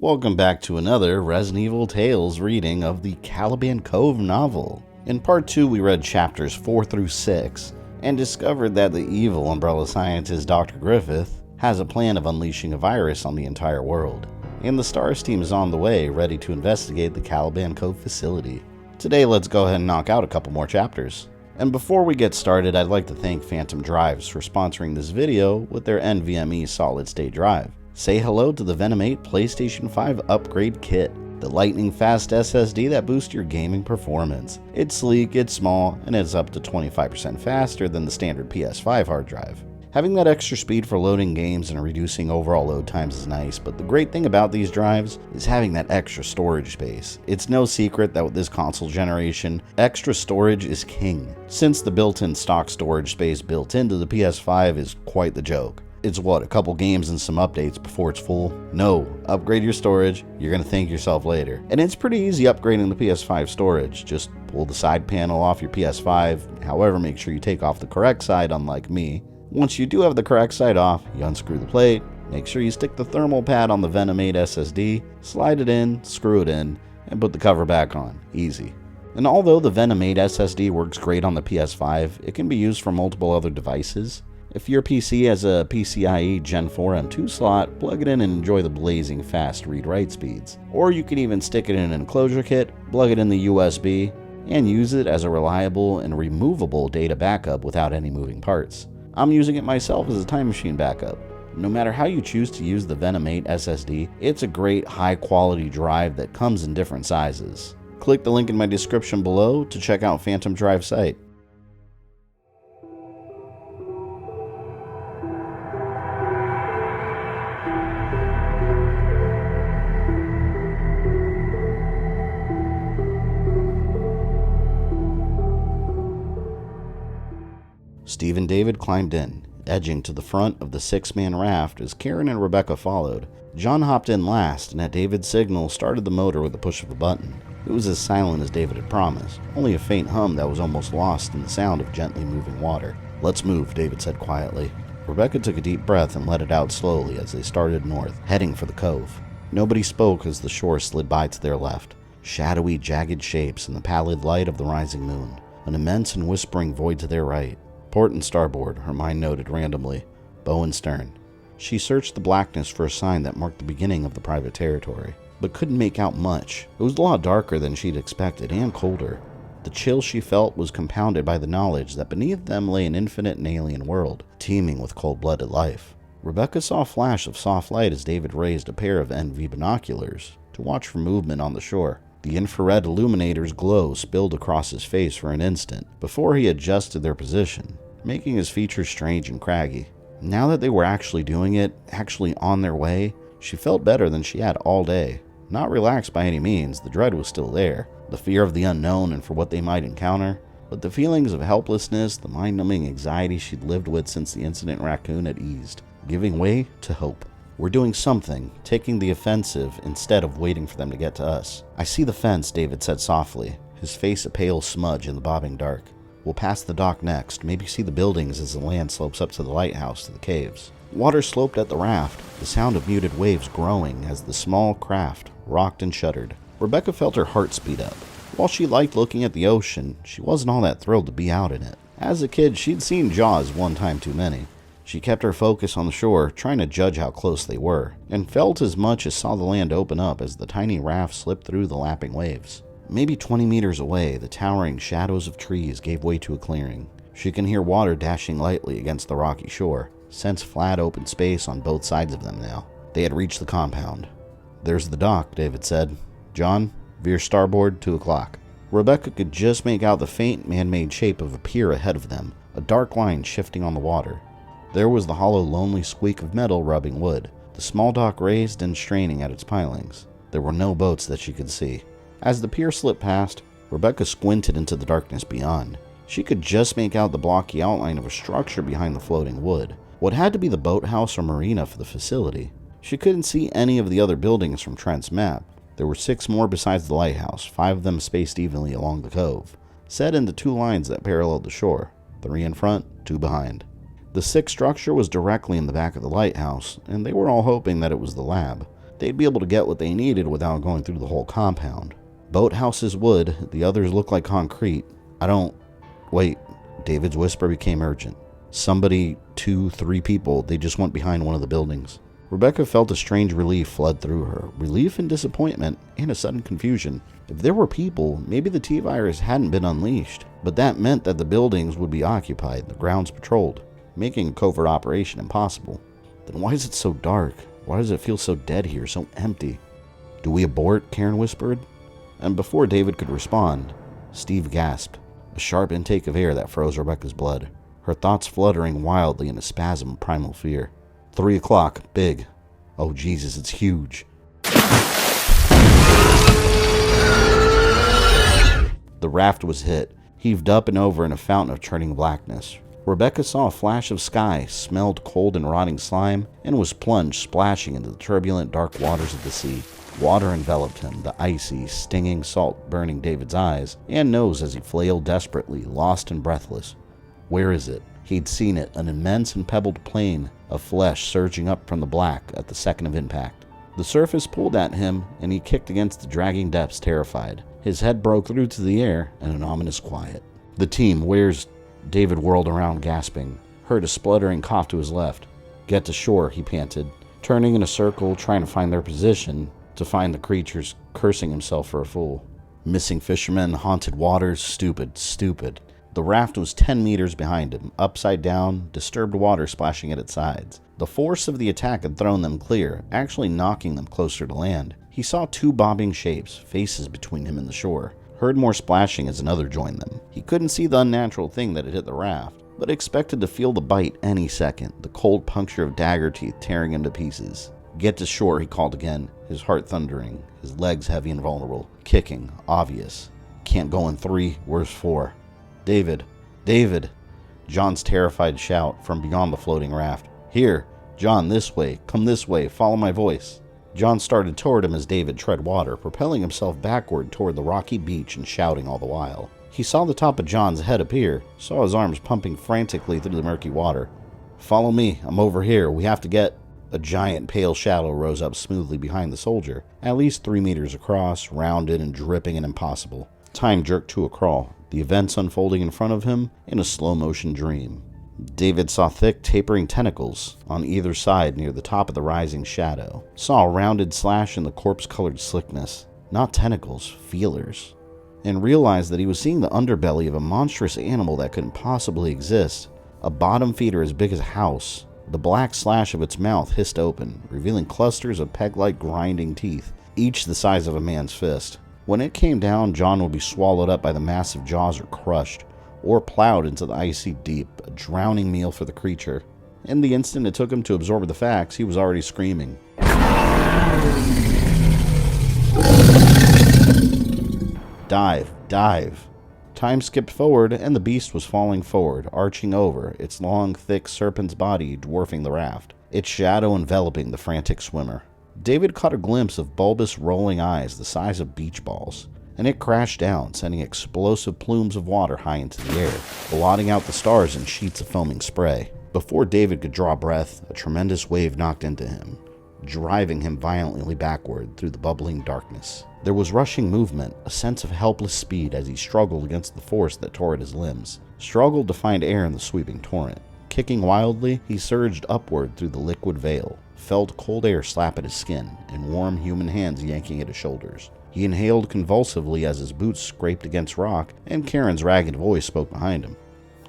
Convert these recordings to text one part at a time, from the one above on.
Welcome back to another Resident Evil Tales reading of the Caliban Cove novel. In part 2 we read chapters 4 through 6 and discovered that the evil umbrella scientist Dr. Griffith has a plan of unleashing a virus on the entire world. And the S.T.A.R.S team is on the way, ready to investigate the Caliban Cove facility. Today let's go ahead and knock out a couple more chapters. And before we get started, I'd like to thank Phantom Drives for sponsoring this video with their NVMe solid state drive. Say hello to the Venom 8 PlayStation 5 upgrade kit, the lightning fast SSD that boosts your gaming performance. It's sleek, it's small, and it's up to 25% faster than the standard PS5 hard drive. Having that extra speed for loading games and reducing overall load times is nice, but the great thing about these drives is having that extra storage space. It's no secret that with this console generation, extra storage is king, since the built-in stock storage space built into the PS5 is quite the joke. It's what, a couple games and some updates before it's full? No, upgrade your storage, you're gonna thank yourself later. And it's pretty easy upgrading the PS5 storage. Just pull the side panel off your PS5, however make sure you take off the correct side unlike me. Once you do have the correct side off, you unscrew the plate, make sure you stick the thermal pad on the Venom 8 SSD, slide it in, screw it in, and put the cover back on. Easy. And although the Venom 8 SSD works great on the PS5, it can be used for multiple other devices. If your PC has a PCIe Gen 4 M2 slot, plug it in and enjoy the blazing fast read-write speeds. Or you can even stick it in an enclosure kit, plug it in the USB, and use it as a reliable and removable data backup without any moving parts. I'm using it myself as a time machine backup. No matter how you choose to use the Venom 8 SSD, it's a great high-quality drive that comes in different sizes. Click the link in my description below to check out Phantom Drive's site. Steve and David climbed in, edging to the front of the six-man raft as Karen and Rebecca followed. John hopped in last and at David's signal started the motor with the push of a button. It was as silent as David had promised, only a faint hum that was almost lost in the sound of gently moving water. "Let's move," David said quietly. Rebecca took a deep breath and let it out slowly as they started north, heading for the cove. Nobody spoke as the shore slid by to their left, shadowy, jagged shapes in the pallid light of the rising moon, an immense and whispering void to their right. Port and starboard, her mind noted randomly. Bow and stern. She searched the blackness for a sign that marked the beginning of the private territory, but couldn't make out much. It was a lot darker than she'd expected, and colder. The chill she felt was compounded by the knowledge that beneath them lay an infinite and alien world, teeming with cold-blooded life. Rebecca saw a flash of soft light as David raised a pair of NV binoculars to watch for movement on the shore. The infrared illuminator's glow spilled across his face for an instant before he adjusted their position, making his features strange and craggy. Now that they were actually doing it, actually on their way, she felt better than she had all day. Not relaxed by any means, the dread was still there, the fear of the unknown and for what they might encounter, but the feelings of helplessness, the mind-numbing anxiety she'd lived with since the incident in Raccoon had eased, giving way to hope. "We're doing something, taking the offensive instead of waiting for them to get to us." "I see the fence," David said softly, his face a pale smudge in the bobbing dark. "We'll pass the dock next, maybe see the buildings as the land slopes up to the lighthouse to the caves." Water sloped at the raft, the sound of muted waves growing as the small craft rocked and shuddered. Rebecca felt her heart speed up. While she liked looking at the ocean, she wasn't all that thrilled to be out in it. As a kid, she'd seen Jaws one time too many. She kept her focus on the shore, trying to judge how close they were, and felt as much as saw the land open up as the tiny raft slipped through the lapping waves. Maybe 20 meters away, the towering shadows of trees gave way to a clearing. She can hear water dashing lightly against the rocky shore, sense flat open space on both sides of them now. They had reached the compound. "There's the dock," David said. "John, veer starboard, 2 o'clock. Rebecca could just make out the faint man-made shape of a pier ahead of them, a dark line shifting on the water. There was the hollow, lonely squeak of metal rubbing wood, the small dock raised and straining at its pilings. There were no boats that she could see. As the pier slipped past, Rebecca squinted into the darkness beyond. She could just make out the blocky outline of a structure behind the floating wood, what had to be the boathouse or marina for the facility. She couldn't see any of the other buildings from Trent's map. There were 6 more besides the lighthouse, 5 of them spaced evenly along the cove, set into 2 lines that paralleled the shore, 3 in front, 2 behind. The 6th structure was directly in the back of the lighthouse, and they were all hoping that it was the lab. they'd be able to get what they needed without going through the whole compound. Boathouse is wood, the others look like concrete. Wait, David's whisper became urgent. Somebody, 2, 3 people, they just went behind one of the buildings. Rebecca felt a strange relief flood through her. Relief and disappointment, and a sudden confusion. If there were people, maybe the T-virus hadn't been unleashed. But that meant that the buildings would be occupied, the grounds patrolled, making a covert operation impossible. Then why is it so dark? Why does it feel so dead here, so empty? Do we abort? Karen whispered. And before David could respond, Steve gasped. A sharp intake of air that froze Rebecca's blood, her thoughts fluttering wildly in a spasm of primal fear. 3 o'clock, big. Oh Jesus, it's huge. The raft was hit, heaved up and over in a fountain of churning blackness. Rebecca saw a flash of sky, smelled cold and rotting slime, and was plunged splashing into the turbulent dark waters of the sea. Water enveloped him, the icy, stinging salt burning David's eyes and nose as he flailed desperately, lost and breathless. Where is it? He'd seen it, an immense and pebbled plain of flesh surging up from the black at the second of impact. The surface pulled at him, and he kicked against the dragging depths, terrified. His head broke through to the air, and an ominous quiet. The team, where's... David whirled around, gasping, heard a spluttering cough to his left. Get to shore, he panted, turning in a circle, trying to find their position, to find the creatures, cursing himself for a fool. Missing fishermen, haunted waters, stupid, stupid. The raft was 10 meters behind him, upside down, disturbed water splashing at its sides. The force of the attack had thrown them clear, actually knocking them closer to land. He saw 2 bobbing shapes, faces between him and the shore. Heard more splashing as another joined them. He couldn't see the unnatural thing that had hit the raft, but expected to feel the bite any second, the cold puncture of dagger teeth tearing him to pieces. Get to shore, he called again, his heart thundering, his legs heavy and vulnerable. Kicking, obvious. Can't go in 3, where's 4? David! David! John's terrified shout from beyond the floating raft. Here! John, this way! Come this way! Follow my voice! John started toward him as David tread water, propelling himself backward toward the rocky beach and shouting all the while. He saw the top of John's head appear, saw his arms pumping frantically through the murky water. Follow me, I'm over here, we have to get... A giant pale shadow rose up smoothly behind the soldier, at least 3 meters across, rounded and dripping and impossible. Time jerked to a crawl, the events unfolding in front of him in a slow-motion dream. David saw thick, tapering tentacles on either side near the top of the rising shadow. Saw a rounded slash in the corpse-colored slickness. Not tentacles, feelers. And realized that he was seeing the underbelly of a monstrous animal that couldn't possibly exist. A bottom feeder as big as a house. The black slash of its mouth hissed open, revealing clusters of peg-like grinding teeth, each the size of a man's fist. When it came down, John would be swallowed up by the massive jaws or crushed, or plowed into the icy deep, a drowning meal for the creature. In the instant it took him to absorb the facts, he was already screaming. Dive, dive. Time skipped forward, and the beast was falling forward, arching over, its long, thick serpent's body dwarfing the raft, its shadow enveloping the frantic swimmer. David caught a glimpse of bulbous, rolling eyes the size of beach balls, and it crashed down, sending explosive plumes of water high into the air, blotting out the stars in sheets of foaming spray. Before David could draw breath, a tremendous wave knocked into him, driving him violently backward through the bubbling darkness. There was rushing movement, a sense of helpless speed as he struggled against the force that tore at his limbs, struggled to find air in the sweeping torrent. Kicking wildly, he surged upward through the liquid veil, felt cold air slap at his skin, and warm human hands yanking at his shoulders. He inhaled convulsively as his boots scraped against rock, and Karen's ragged voice spoke behind him.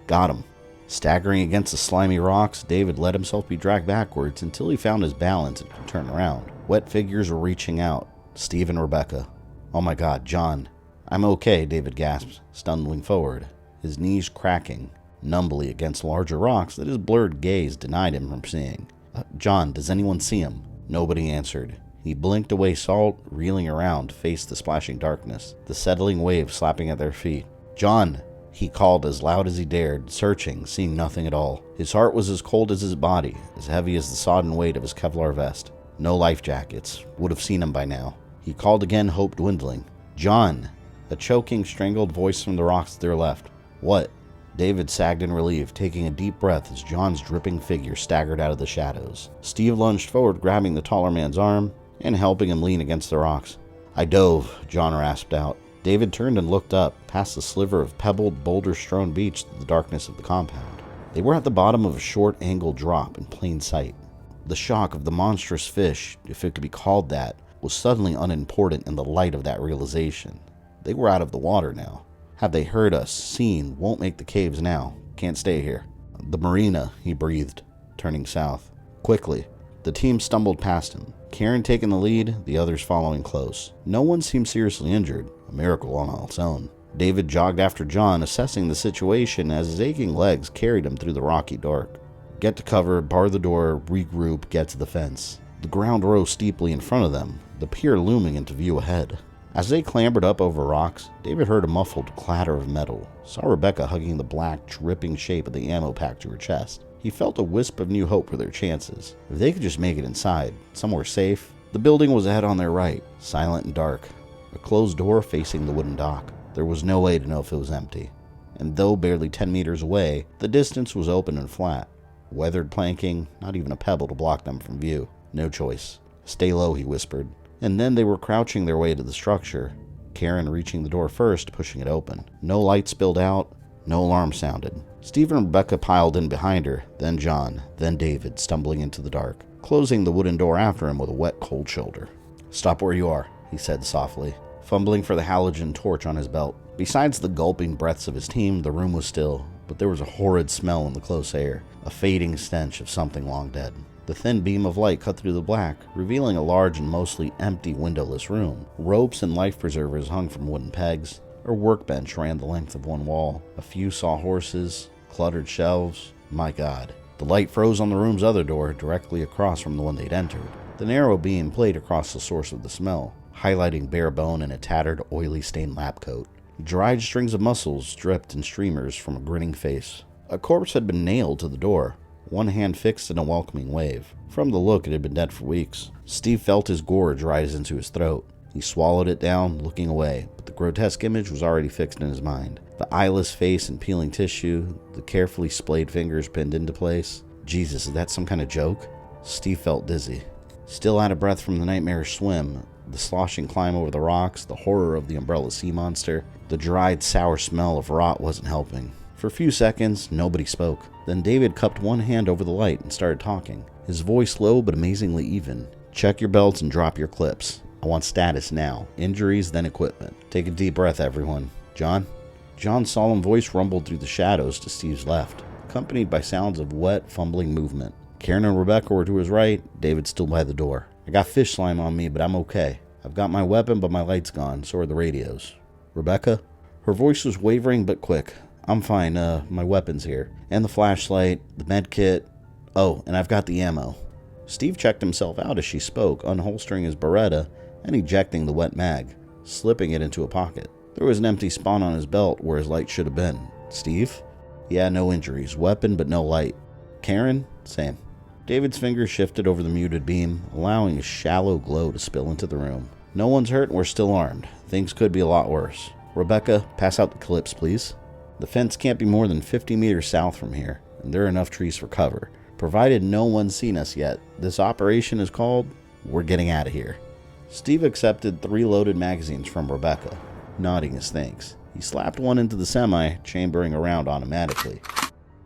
Got him. Staggering against the slimy rocks, David let himself be dragged backwards until he found his balance and could turn around. Wet figures were reaching out. Steve and Rebecca. Oh my God, John. I'm okay, David gasped, stumbling forward, his knees cracking numbly against larger rocks that his blurred gaze denied him from seeing. John, does anyone see him? Nobody answered. He blinked away salt, reeling around to face the splashing darkness, the settling wave slapping at their feet. John! He called as loud as he dared, searching, seeing nothing at all. His heart was as cold as his body, as heavy as the sodden weight of his Kevlar vest. No life jackets. Would have seen him by now. He called again, hope dwindling. John! A choking, strangled voice from the rocks to their left. What? David sagged in relief, taking a deep breath as John's dripping figure staggered out of the shadows. Steve lunged forward, grabbing the taller man's arm, and helping him lean against the rocks. I dove, John rasped out. David turned and looked up, past the sliver of pebbled, boulder-strewn beach to the darkness of the compound. They were at the bottom of a short-angled drop in plain sight. The shock of the monstrous fish, if it could be called that, was suddenly unimportant in the light of that realization. They were out of the water now. Have they heard us, seen, won't make the caves now. Can't stay here. The marina, he breathed, turning south. Quickly, the team stumbled past him, Karen taking the lead, the others following close. No one seemed seriously injured, a miracle on its own. David jogged after John, assessing the situation as his aching legs carried him through the rocky dark. Get to cover, bar the door, regroup, get to the fence. The ground rose steeply in front of them, the pier looming into view ahead. As they clambered up over rocks, David heard a muffled clatter of metal, saw Rebecca hugging the black, dripping shape of the ammo pack to her chest. He felt a wisp of new hope for their chances. If they could just make it inside, somewhere safe. The building was ahead on their right, silent and dark. A closed door facing the wooden dock. There was no way to know if it was empty. And though barely 10 meters away, the distance was open and flat. Weathered planking, not even a pebble to block them from view. No choice. Stay low, he whispered. And then they were crouching their way to the structure, Karen reaching the door first, pushing it open. No light spilled out, no alarm sounded. Steve and Rebecca piled in behind her, then John, then David, stumbling into the dark, closing the wooden door after him with a wet, cold shoulder. Stop where you are, he said softly, fumbling for the halogen torch on his belt. Besides the gulping breaths of his team, the room was still, but there was a horrid smell in the close air, a fading stench of something long dead. The thin beam of light cut through the black, revealing a large and mostly empty windowless room. Ropes and life preservers hung from wooden pegs. A workbench ran the length of one wall. A few sawhorses, cluttered shelves. My God. The light froze on the room's other door, directly across from the one they'd entered. The narrow beam played across the source of the smell, highlighting bare bone and a tattered, oily stained lab coat. Dried strings of muscles dripped in streamers from a grinning face. A corpse had been nailed to the door, one hand fixed in a welcoming wave. From the look, it had been dead for weeks. Steve felt his gorge rise into his throat. He swallowed it down, looking away, but the grotesque image was already fixed in his mind. The eyeless face and peeling tissue, the carefully splayed fingers pinned into place. Jesus, is that some kind of joke? Steve felt dizzy. Still out of breath from the nightmarish swim, the sloshing climb over the rocks, the horror of the umbrella sea monster, the dried, sour smell of rot wasn't helping. For a few seconds, nobody spoke. Then David cupped one hand over the light and started talking, his voice low but amazingly even. Check your belts and drop your clips. I want status now. Injuries, then equipment. Take a deep breath, everyone. John? John's solemn voice rumbled through the shadows to Steve's left, accompanied by sounds of wet, fumbling movement. Karen and Rebecca were to his right, David still by the door. I got fish slime on me, but I'm okay. I've got my weapon, but my light's gone, so are the radios. Rebecca? Her voice was wavering but quick. I'm fine, my weapon's here. And the flashlight, the med kit. Oh, and I've got the ammo. Steve checked himself out as she spoke, unholstering his Beretta and ejecting the wet mag, slipping it into a pocket. There was an empty spot on his belt where his light should have been. Steve? Yeah, no injuries. Weapon, but no light. Karen? Same. David's fingers shifted over the muted beam, allowing a shallow glow to spill into the room. No one's hurt and we're still armed. Things could be a lot worse. Rebecca, pass out the clips, please. The fence can't be more than 50 meters south from here, and there are enough trees for cover. Provided no one's seen us yet, this operation is called, We're Getting Out of Here. Steve accepted 3 loaded magazines from Rebecca, nodding his thanks. He slapped one into the semi, chambering around automatically.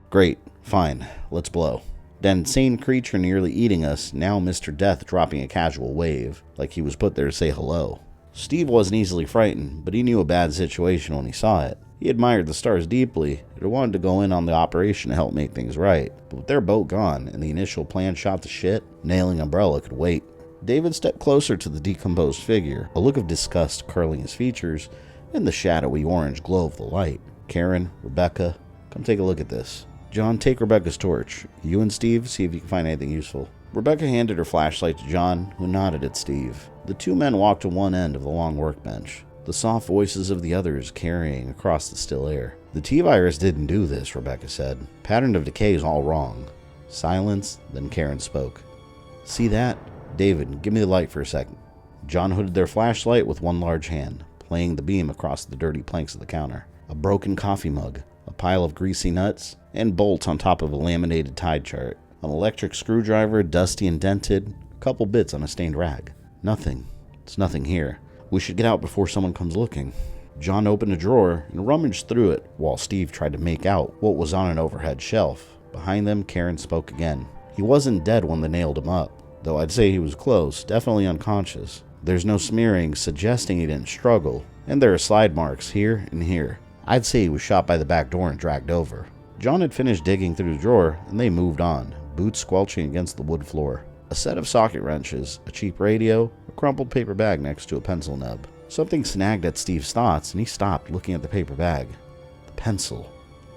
Great, fine, let's blow. That insane creature nearly eating us, now Mr. Death dropping a casual wave, like he was put there to say hello. Steve wasn't easily frightened, but he knew a bad situation when he saw it. He admired the S.T.A.R.S deeply and wanted to go in on the operation to help make things right. But with their boat gone and the initial plan shot to shit, nailing Umbrella could wait. David stepped closer to the decomposed figure, a look of disgust curling his features in the shadowy orange glow of the light. Karen, Rebecca, come take a look at this. John, take Rebecca's torch. You and Steve, see if you can find anything useful. Rebecca handed her flashlight to John, who nodded at Steve. The 2 men walked to one end of the long workbench, the soft voices of the others carrying across the still air. The T-virus didn't do this, Rebecca said. Pattern of decay is all wrong. Silence, then Karen spoke. See that? David, give me the light for a second. John hooded their flashlight with one large hand, playing the beam across the dirty planks of the counter. A broken coffee mug, a pile of greasy nuts, and bolts on top of a laminated tide chart. An electric screwdriver, dusty and dented, a couple bits on a stained rag. Nothing. It's nothing here. We should get out before someone comes looking. John opened a drawer and rummaged through it while Steve tried to make out what was on an overhead shelf. Behind them, Karen spoke again. He wasn't dead when they nailed him up, though I'd say he was close, definitely unconscious. There's no smearing suggesting he didn't struggle, and there are slide marks here and here. I'd say he was shot by the back door and dragged over. John had finished digging through the drawer, and they moved on, boots squelching against the wood floor. A set of socket wrenches, a cheap radio, a crumpled paper bag next to a pencil nub. Something snagged at Steve's thoughts, and he stopped looking at the paper bag. The pencil.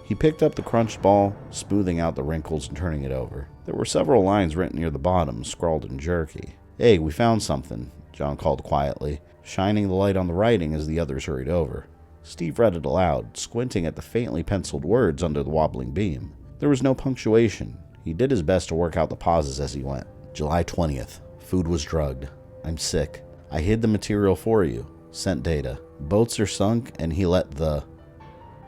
He picked up the crunched ball, smoothing out the wrinkles and turning it over. There were several lines written near the bottom, scrawled in jerky. "Hey, we found something," John called quietly, shining the light on the writing as the others hurried over. Steve read it aloud, squinting at the faintly penciled words under the wobbling beam. There was no punctuation. He did his best to work out the pauses as he went. July 20th. Food was drugged. I'm sick. I hid the material for you. Sent data. Boats are sunk, and he let the...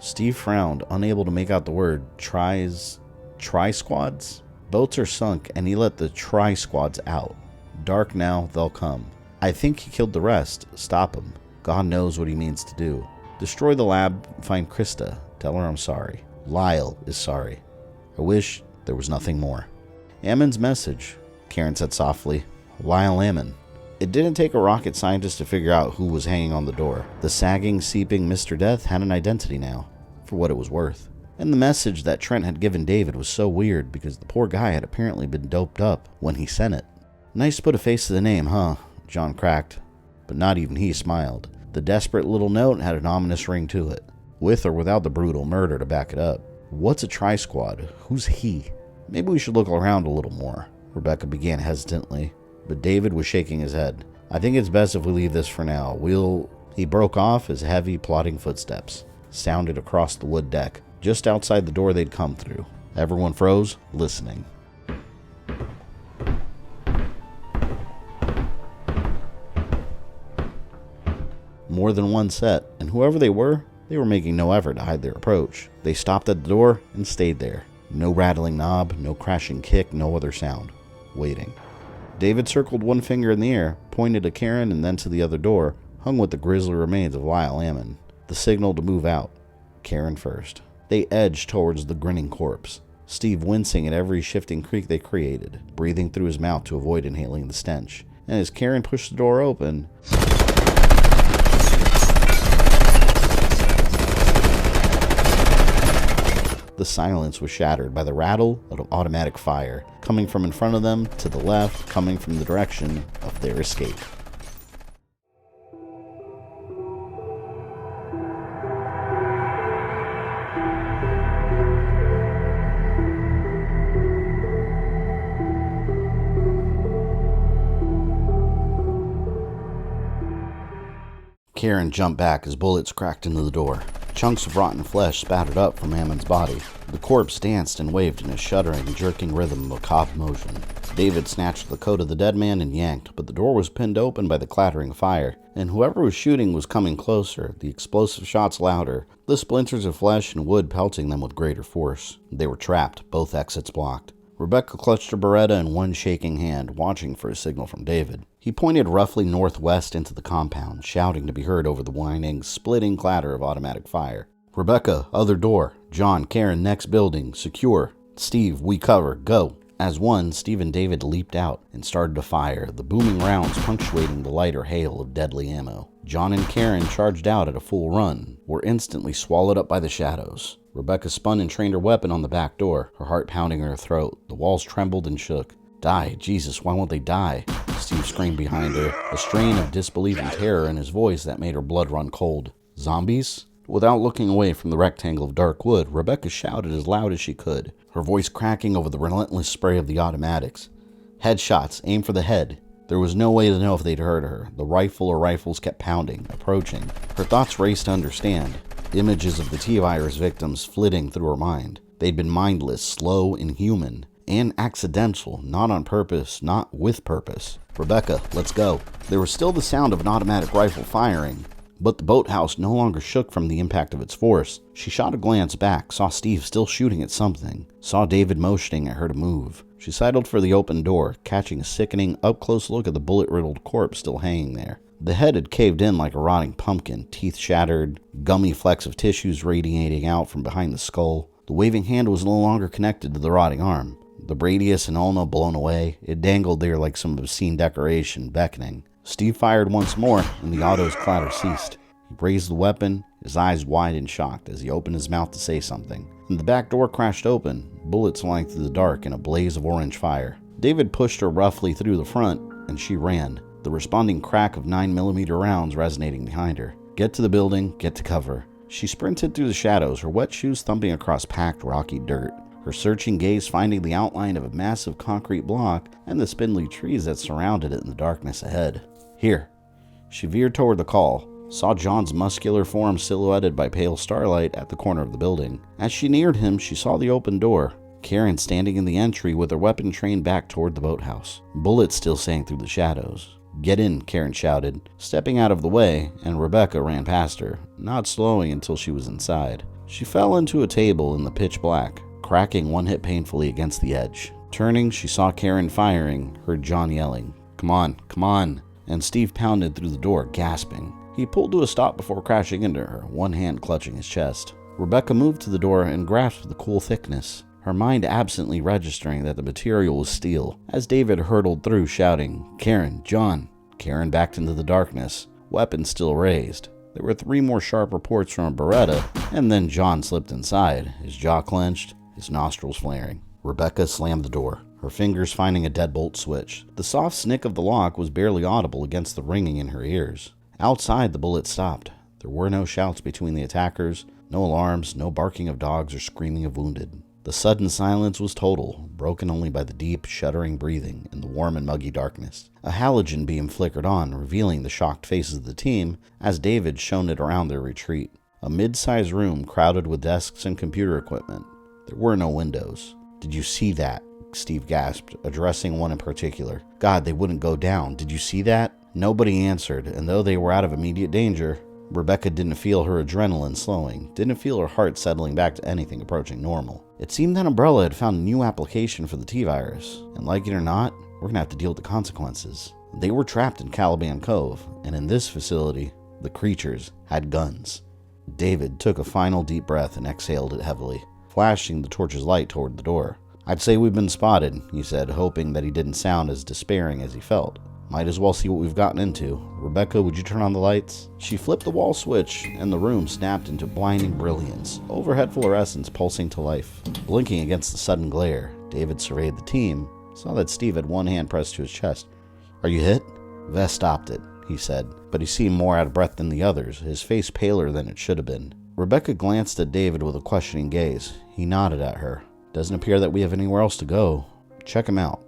Steve frowned, unable to make out the word. Trisquads? Boats are sunk, and he let the Trisquads out. Dark now, they'll come. I think he killed the rest. Stop him. God knows what he means to do. Destroy the lab, find Krista. Tell her I'm sorry. Lyle is sorry. I wish there was nothing more. Ammon's message, Karen said softly. Lyle Ammon. It didn't take a rocket scientist to figure out who was hanging on the door. The sagging, seeping Mr. Death had an identity now, for what it was worth. And the message that Trent had given David was so weird because the poor guy had apparently been doped up when he sent it. Nice to put a face to the name, huh? John cracked. But not even he smiled. The desperate little note had an ominous ring to it, with or without the brutal murder to back it up. What's a Trisquad? Who's he? Maybe we should look around a little more, Rebecca began hesitantly. But David was shaking his head. I think it's best if we leave this for now. He broke off as heavy, plodding footsteps sounded across the wood deck, just outside the door they'd come through. Everyone froze, listening. More than one set, and whoever they were making no effort to hide their approach. They stopped at the door and stayed there. No rattling knob, no crashing kick, no other sound. Waiting. David circled one finger in the air, pointed to Karen and then to the other door, hung with the grisly remains of Lyle Ammon. The signal to move out. Karen first. They edged towards the grinning corpse, Steve wincing at every shifting creak they created, breathing through his mouth to avoid inhaling the stench. And as Karen pushed the door open, the silence was shattered by the rattle of automatic fire, coming from in front of them, to the left, coming from the direction of their escape. Karen jumped back as bullets cracked into the door. Chunks of rotten flesh spattered up from Ammon's body. The corpse danced and waved in a shuddering, jerking rhythm of macabre motion. David snatched the coat of the dead man and yanked, but the door was pinned open by the clattering fire, and whoever was shooting was coming closer, the explosive shots louder, the splinters of flesh and wood pelting them with greater force. They were trapped, both exits blocked. Rebecca clutched her Beretta in one shaking hand, watching for a signal from David. He pointed roughly northwest into the compound, shouting to be heard over the whining, splitting clatter of automatic fire. Rebecca, other door. John, Karen, next building. Secure. Steve, we cover. Go. As one, Steve and David leaped out and started to fire, the booming rounds punctuating the lighter hail of deadly ammo. John and Karen charged out at a full run, were instantly swallowed up by the shadows. Rebecca spun and trained her weapon on the back door, her heart pounding in her throat. The walls trembled and shook. Die, Jesus, why won't they die? Steve screamed behind her, a strain of disbelief and terror in his voice that made her blood run cold. Zombies? Without looking away from the rectangle of dark wood, Rebecca shouted as loud as she could, her voice cracking over the relentless spray of the automatics. Headshots, aim for the head. There was no way to know if they'd heard her. The rifle or rifles kept pounding, approaching. Her thoughts raced to understand. Images of the T-virus victims flitting through her mind. They'd been mindless, slow, inhuman, and accidental, not on purpose, not with purpose. Rebecca, let's go. There was still the sound of an automatic rifle firing, but the boathouse no longer shook from the impact of its force. She shot a glance back, saw Steve still shooting at something, saw David motioning at her to move. She sidled for the open door, catching a sickening, up-close look at the bullet-riddled corpse still hanging there. The head had caved in like a rotting pumpkin, teeth shattered, gummy flecks of tissues radiating out from behind the skull. The waving hand was no longer connected to the rotting arm. The radius and ulna blown away, it dangled there like some obscene decoration, beckoning. Steve fired once more, and the auto's clatter ceased. He raised the weapon, his eyes wide and shocked as he opened his mouth to say something. And the back door crashed open, bullets flying through the dark in a blaze of orange fire. David pushed her roughly through the front, and she ran, the responding crack of 9mm rounds resonating behind her. Get to the building, get to cover. She sprinted through the shadows, her wet shoes thumping across packed, rocky dirt, her searching gaze finding the outline of a massive concrete block and the spindly trees that surrounded it in the darkness ahead. Here. She veered toward the call, saw John's muscular form silhouetted by pale starlight at the corner of the building. As she neared him, she saw the open door, Karen standing in the entry with her weapon trained back toward the boathouse. Bullets still sang through the shadows. Get in, Karen shouted, stepping out of the way, and Rebecca ran past her, not slowing until she was inside. She fell into a table in the pitch black, cracking one hip painfully against the edge. Turning, she saw Karen firing, heard John yelling, "Come on, come on," and Steve pounded through the door, gasping. He pulled to a stop before crashing into her, one hand clutching his chest. Rebecca moved to the door and grasped the cool thickness, her mind absently registering that the material was steel, as David hurtled through shouting, "Karen, John." Karen backed into the darkness, weapon still raised. There were 3 more sharp reports from a Beretta, and then John slipped inside, his jaw clenched, his nostrils flaring. Rebecca slammed the door, her fingers finding a deadbolt switch. The soft snick of the lock was barely audible against the ringing in her ears. Outside, the bullet stopped. There were no shouts between the attackers, no alarms, no barking of dogs or screaming of wounded. The sudden silence was total, broken only by the deep, shuddering breathing in the warm and muggy darkness. A halogen beam flickered on, revealing the shocked faces of the team as David shone it around their retreat. A mid-sized room crowded with desks and computer equipment. There were no windows. "Did you see that?" Steve gasped, addressing one in particular. "God, they wouldn't go down. Did you see that?" Nobody answered, and though they were out of immediate danger, Rebecca didn't feel her adrenaline slowing, didn't feel her heart settling back to anything approaching normal. It seemed that Umbrella had found a new application for the T-virus, and like it or not, we're gonna have to deal with the consequences. They were trapped in Caliban Cove, and in this facility, the creatures had guns. David took a final deep breath and exhaled it heavily, flashing the torch's light toward the door. "I'd say we've been spotted," he said, hoping that he didn't sound as despairing as he felt. "Might as well see what we've gotten into. Rebecca, would you turn on the lights?" She flipped the wall switch, and the room snapped into blinding brilliance, overhead fluorescence pulsing to life. Blinking against the sudden glare, David surveyed the team, saw that Steve had one hand pressed to his chest. "Are you hit?" Vest stopped it, he said, but he seemed more out of breath than the others, his face paler than it should have been. Rebecca glanced at David with a questioning gaze. He nodded at her. "Doesn't appear that we have anywhere else to go. Check him out.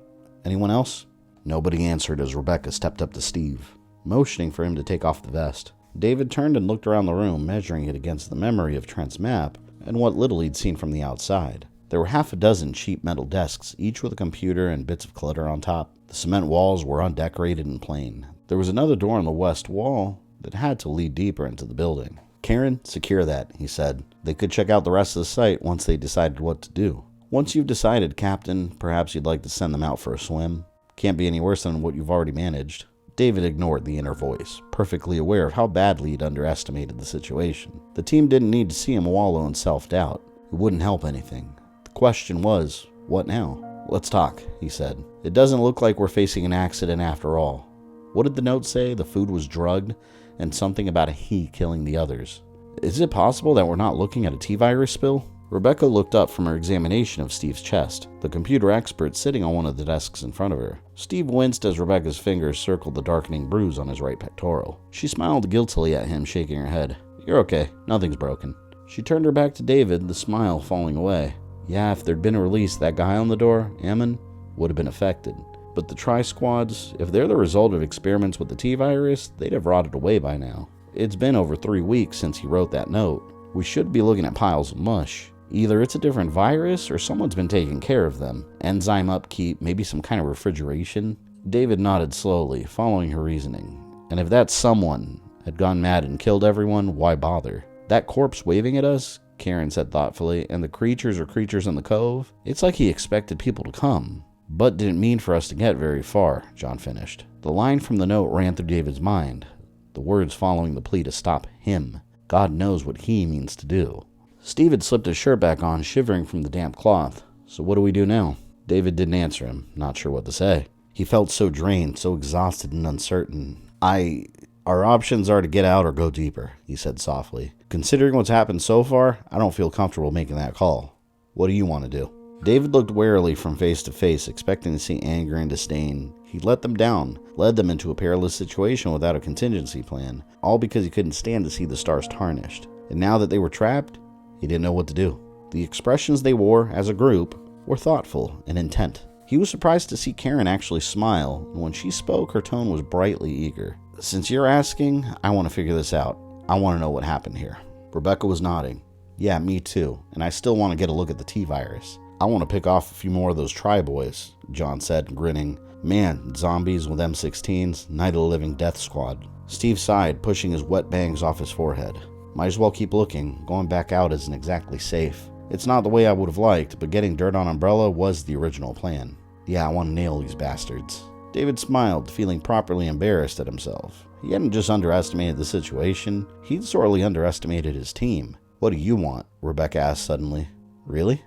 Anyone else?" Nobody answered as Rebecca stepped up to Steve, motioning for him to take off the vest. David turned and looked around the room, measuring it against the memory of Trent's map and what little he'd seen from the outside. There were half a dozen cheap metal desks, each with a computer and bits of clutter on top. The cement walls were undecorated and plain. There was another door on the west wall that had to lead deeper into the building. "Karen, secure that," he said. "They could check out the rest of the site once they decided what to do. Once you've decided, Captain, perhaps you'd like to send them out for a swim. Can't be any worse than what you've already managed." David ignored the inner voice, perfectly aware of how badly he'd underestimated the situation. The team didn't need to see him wallow in self-doubt. It wouldn't help anything. The question was, what now? "Let's talk," he said. "It doesn't look like we're facing an accident after all. What did the note say? The food was drugged, and something about a he killing the others. Is it possible that we're not looking at a T-virus spill?" Rebecca looked up from her examination of Steve's chest, the computer expert sitting on one of the desks in front of her. Steve winced as Rebecca's fingers circled the darkening bruise on his right pectoral. She smiled guiltily at him, shaking her head. "You're okay. Nothing's broken." She turned her back to David, the smile falling away. Yeah, if there'd been a release, that guy on the door, Ammon, would have been affected. But the Trisquads, if they're the result of experiments with the T-virus, they'd have rotted away by now. It's been over 3 weeks since he wrote that note. We should be looking at piles of mush. Either it's a different virus or someone's been taking care of them. Enzyme upkeep, maybe some kind of refrigeration. David nodded slowly, following her reasoning. And if that someone had gone mad and killed everyone, why bother? That corpse waving at us, Karen said thoughtfully, and the creatures or creatures in the cove, it's like he expected people to come. But didn't mean for us to get very far, John finished. The line from the note ran through David's mind, the words following the plea to stop him. God knows what he means to do. Steve had slipped his shirt back on, shivering from the damp cloth. So what do we do now? David didn't answer him, not sure what to say. He felt so drained, so exhausted and uncertain. Our options are to get out or go deeper, he said softly. Considering what's happened so far, I don't feel comfortable making that call. What do you want to do? David looked warily from face to face, expecting to see anger and disdain. He let them down, led them into a perilous situation without a contingency plan, all because he couldn't stand to see the stars tarnished. And now that they were trapped, he didn't know what to do. The expressions they wore, as a group, were thoughtful and intent. He was surprised to see Karen actually smile, and when she spoke, her tone was brightly eager. Since you're asking, I want to figure this out. I want to know what happened here. Rebecca was nodding. Yeah, me too, and I still want to get a look at the T-virus. I want to pick off a few more of those Tri-Boys, John said, grinning. Man, zombies with M16s, Night of the Living Death Squad. Steve sighed, pushing his wet bangs off his forehead. Might as well keep looking. Going back out isn't exactly safe. It's not the way I would have liked, but getting dirt on Umbrella was the original plan. Yeah, I want to nail these bastards. David smiled, feeling properly embarrassed at himself. He hadn't just underestimated the situation, he'd sorely underestimated his team. What do you want? Rebecca asked suddenly. Really?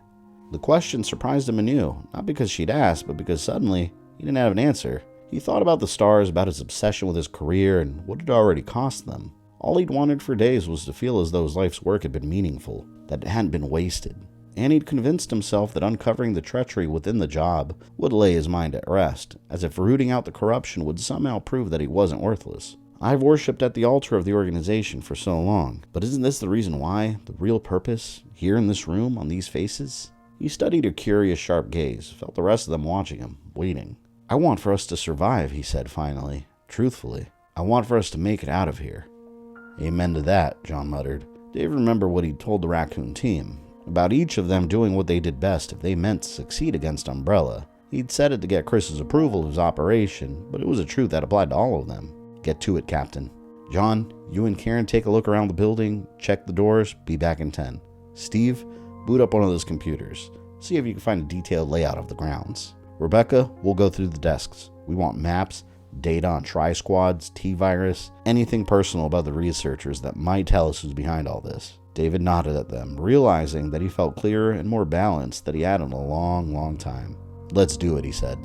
The question surprised him anew, not because she'd asked, but because suddenly he didn't have an answer. He thought about the stars, about his obsession with his career, and what it already cost them. All he'd wanted for days was to feel as though his life's work had been meaningful, that it hadn't been wasted. And he'd convinced himself that uncovering the treachery within the job would lay his mind at rest, as if rooting out the corruption would somehow prove that he wasn't worthless. I've worshipped at the altar of the organization for so long, but isn't this the reason why, the real purpose, here in this room, on these faces? He studied her curious, sharp gaze, felt the rest of them watching him, waiting. I want for us to survive, he said finally, truthfully. I want for us to make it out of here. Amen to that, John muttered. Dave remembered what he'd told the Raccoon team, about each of them doing what they did best if they meant to succeed against Umbrella. He'd said it to get Chris's approval of his operation, but it was a truth that applied to all of them. Get to it, Captain. John, you and Karen take a look around the building, check the doors, be back in 10. Steve, boot up one of those computers. See if you can find a detailed layout of the grounds. Rebecca, we'll go through the desks. We want maps, data on Trisquads, T-virus, anything personal about the researchers that might tell us who's behind all this. David nodded at them, realizing that he felt clearer and more balanced than he had in a long, long time. Let's do it, he said.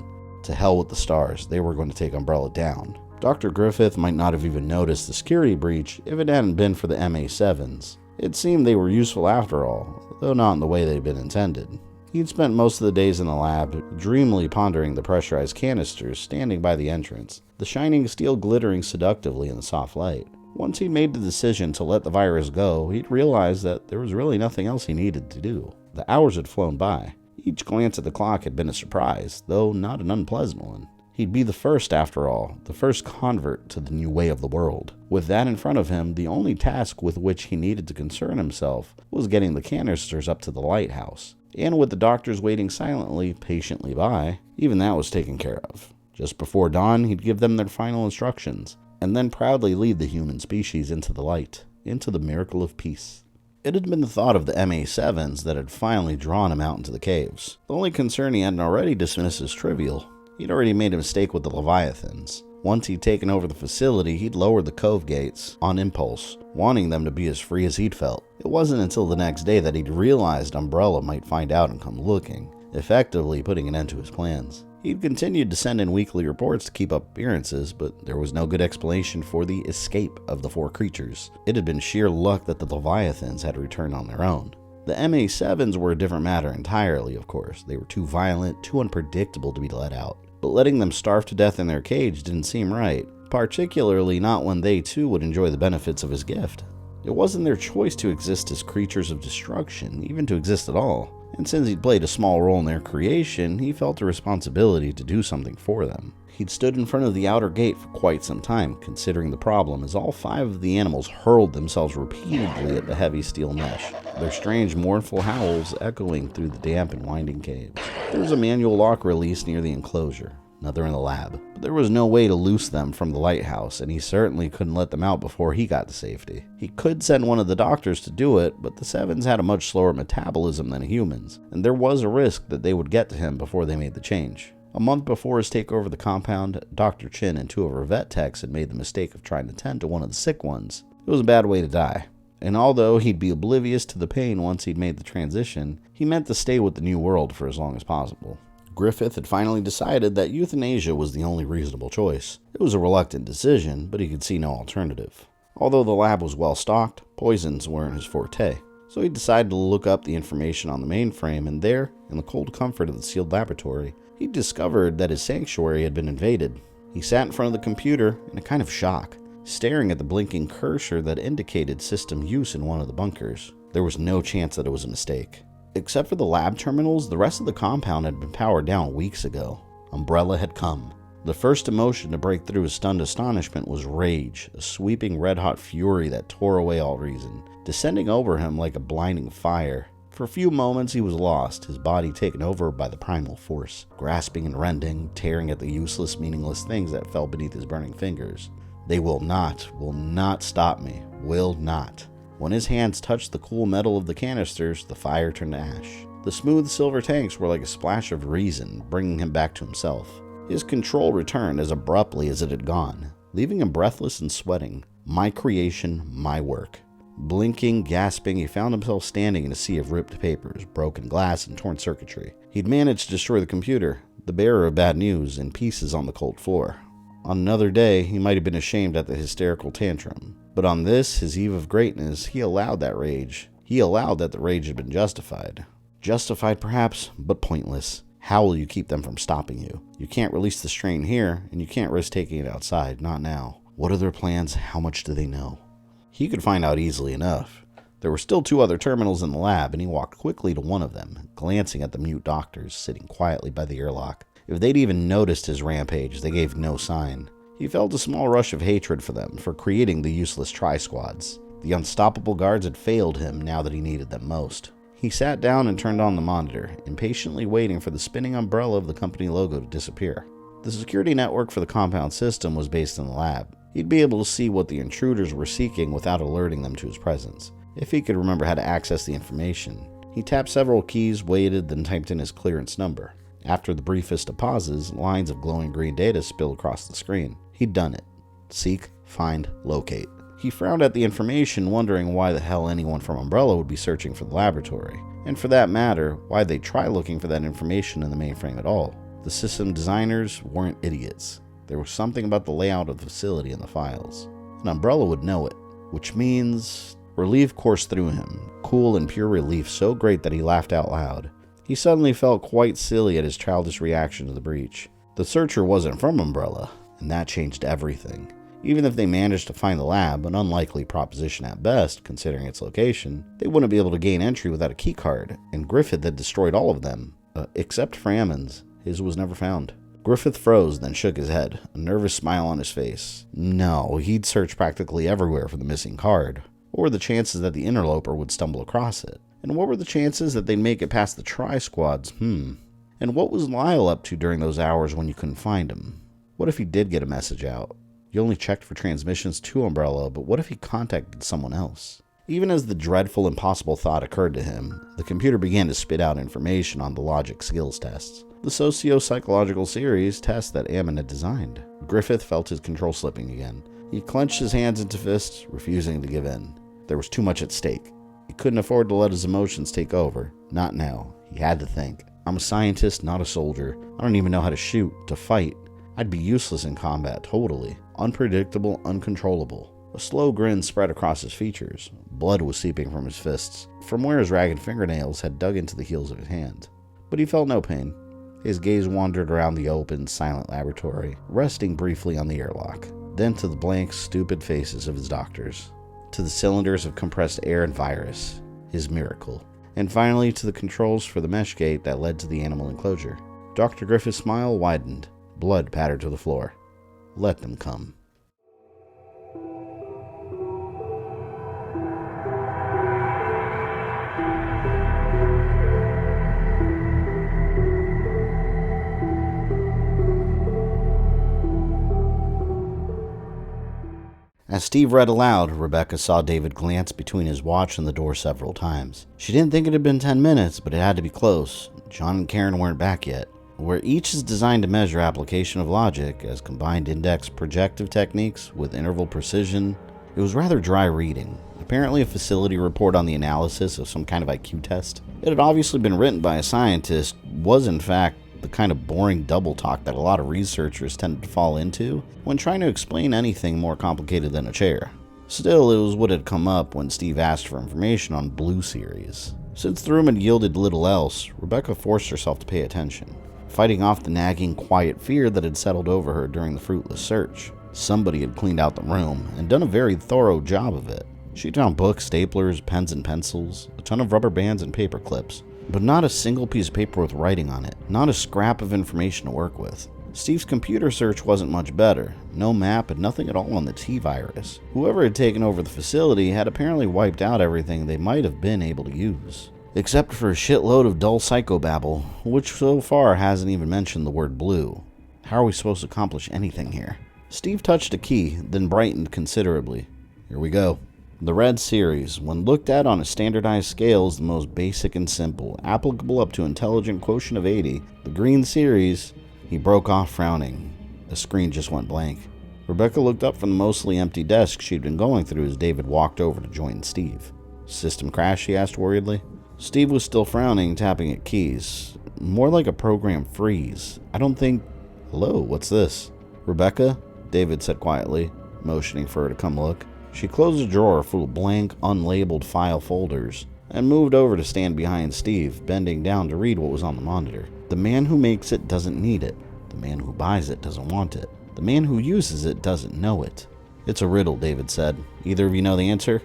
To hell with the stars, they were going to take Umbrella down. Dr. Griffith might not have even noticed the security breach if it hadn't been for the MA7s. It seemed they were useful after all, though not in the way they'd been intended. He'd spent most of the days in the lab, dreamily pondering the pressurized canisters standing by the entrance, the shining steel glittering seductively in the soft light. Once he made the decision to let the virus go, he'd realized that there was really nothing else he needed to do. The hours had flown by. Each glance at the clock had been a surprise, though not an unpleasant one. He'd be the first, after all, the first convert to the new way of the world. With that in front of him, the only task with which he needed to concern himself was getting the canisters up to the lighthouse. And with the doctors waiting silently, patiently by, even that was taken care of. Just before dawn, he'd give them their final instructions, and then proudly lead the human species into the light, into the miracle of peace. It had been the thought of the MA7s that had finally drawn him out into the caves. The only concern he hadn't already dismissed as trivial. He'd already made a mistake with the Leviathans. Once he'd taken over the facility, he'd lowered the cove gates on impulse, wanting them to be as free as he'd felt. It wasn't until the next day that he'd realized Umbrella might find out and come looking, effectively putting an end to his plans. He'd continued to send in weekly reports to keep up appearances, but there was no good explanation for the escape of the four creatures. It had been sheer luck that the Leviathans had returned on their own. The MA7s were a different matter entirely, of course. They were too violent, too unpredictable to be let out. But letting them starve to death in their cage didn't seem right, particularly not when they too would enjoy the benefits of his gift. It wasn't their choice to exist as creatures of destruction, even to exist at all. And since he'd played a small role in their creation, he felt a responsibility to do something for them. He'd stood in front of the outer gate for quite some time, considering the problem, as all 5 of the animals hurled themselves repeatedly at the heavy steel mesh, their strange, mournful howls echoing through the damp and winding caves. There was a manual lock release near the enclosure, another in the lab, but there was no way to loose them from the lighthouse, and he certainly couldn't let them out before he got to safety. He could send one of the doctors to do it, but the Sevens had a much slower metabolism than humans, and there was a risk that they would get to him before they made the change. A month before his takeover of the compound, Dr. Chin and two of her vet techs had made the mistake of trying to tend to one of the sick ones. It was a bad way to die. And although he'd be oblivious to the pain once he'd made the transition, he meant to stay with the new world for as long as possible. Griffith had finally decided that euthanasia was the only reasonable choice. It was a reluctant decision, but he could see no alternative. Although the lab was well stocked, poisons weren't his forte. So he decided to look up the information on the mainframe, and there, in the cold comfort of the sealed laboratory, he discovered that his sanctuary had been invaded. He sat in front of the computer in a kind of shock, staring at the blinking cursor that indicated system use in one of the bunkers. There was no chance that it was a mistake. Except for the lab terminals, the rest of the compound had been powered down weeks ago. Umbrella had come. The first emotion to break through his stunned astonishment was rage, a sweeping red-hot fury that tore away all reason, descending over him like a blinding fire. For a few moments he was lost, his body taken over by the primal force, grasping and rending, tearing at the useless, meaningless things that fell beneath his burning fingers. They will not stop me, will not. When his hands touched the cool metal of the canisters, the fire turned to ash. The smooth silver tanks were like a splash of reason, bringing him back to himself. His control returned as abruptly as it had gone, leaving him breathless and sweating. My creation, my work. Blinking, gasping, he found himself standing in a sea of ripped papers, broken glass, and torn circuitry. He'd managed to destroy the computer, the bearer of bad news, in pieces on the cold floor. On another day, he might have been ashamed at the hysterical tantrum. But on this, his eve of greatness, he allowed that rage. He allowed that the rage had been justified. Justified perhaps, but pointless. How will you keep them from stopping you? You can't release the strain here, and you can't risk taking it outside, not now. What are their plans? How much do they know? He could find out easily enough. There were still two other terminals in the lab, and he walked quickly to one of them, glancing at the mute doctors sitting quietly by the airlock. If they'd even noticed his rampage, they gave no sign. He felt a small rush of hatred for them, for creating the useless Trisquads. The unstoppable guards had failed him now that he needed them most. He sat down and turned on the monitor, impatiently waiting for the spinning umbrella of the company logo to disappear. The security network for the compound system was based in the lab. He'd be able to see what the intruders were seeking without alerting them to his presence, if he could remember how to access the information. He tapped several keys, waited, then typed in his clearance number. After the briefest of pauses, lines of glowing green data spilled across the screen. He'd done it. Seek, find, locate. He frowned at the information, wondering why the hell anyone from Umbrella would be searching for the laboratory. And for that matter, why they'd try looking for that information in the mainframe at all. The system designers weren't idiots. There was something about the layout of the facility in the files. And Umbrella would know it. Which means... Relief coursed through him. Cool and pure relief so great that he laughed out loud. He suddenly felt quite silly at his childish reaction to the breach. The searcher wasn't from Umbrella, and that changed everything. Even if they managed to find the lab, an unlikely proposition at best, considering its location, they wouldn't be able to gain entry without a keycard, and Griffith had destroyed all of them, except for Ammons. His was never found. Griffith froze, then shook his head, a nervous smile on his face. No, he'd searched practically everywhere for the missing card. What were the chances that the interloper would stumble across it? And what were the chances that they'd make it past the Trisquads? And what was Lyle up to during those hours when you couldn't find him? What if he did get a message out? You only checked for transmissions to Umbrella, but what if he contacted someone else? Even as the dreadful, impossible thought occurred to him, the computer began to spit out information on the logic skills tests. The socio-psychological series test that Ammon had designed. Griffith felt his control slipping again. He clenched his hands into fists, refusing to give in. There was too much at stake. He couldn't afford to let his emotions take over. Not now. He had to think. I'm a scientist, not a soldier. I don't even know how to shoot, to fight. I'd be useless in combat, totally. Unpredictable, uncontrollable. A slow grin spread across his features. Blood was seeping from his fists, from where his ragged fingernails had dug into the heels of his hand. But he felt no pain. His gaze wandered around the open, silent laboratory, resting briefly on the airlock, then to the blank, stupid faces of his doctors, to the cylinders of compressed air and virus, his miracle, and finally to the controls for the mesh gate that led to the animal enclosure. Dr. Griffith's smile widened. Blood pattered to the floor. Let them come. As Steve read aloud, Rebecca saw David glance between his watch and the door several times. She didn't think it had been 10 minutes, but it had to be close. John and Karen weren't back yet. where each is designed to measure application of logic as combined index projective techniques with interval precision. It was rather dry reading. Apparently a facility report on the analysis of some kind of IQ test. It had obviously been written by a scientist, was in fact the kind of boring double talk that a lot of researchers tended to fall into when trying to explain anything more complicated than a chair. Still, it was what had come up when Steve asked for information on Blue Series. Since the room had yielded little else, Rebecca forced herself to pay attention, fighting off the nagging, quiet fear that had settled over her during the fruitless search. Somebody had cleaned out the room and done a very thorough job of it. She found books, staplers, pens and pencils, a ton of rubber bands and paper clips, but not a single piece of paper with writing on it, not a scrap of information to work with. Steve's computer search wasn't much better. No map and nothing at all on the T-virus. Whoever had taken over the facility had apparently wiped out everything they might have been able to use, except for a shitload of dull psychobabble, which so far hasn't even mentioned the word blue. How are we supposed to accomplish anything here? Steve touched a key, then brightened considerably. Here we go. The red series, when looked at on a standardized scale, is the most basic and simple, applicable up to intelligent quotient of 80. The green series... He broke off, frowning. The screen just went blank. Rebecca looked up from the mostly empty desk she'd been going through as David walked over to join Steve. System crash? She asked worriedly. Steve was still frowning, tapping at keys. More like a program freeze. I don't think... Hello, what's this? Rebecca? David said quietly, motioning for her to come look. She closed a drawer full of blank, unlabeled file folders and moved over to stand behind Steve, bending down to read what was on the monitor. The man who makes it doesn't need it. The man who buys it doesn't want it. The man who uses it doesn't know it. It's a riddle, David said. Either of you know the answer?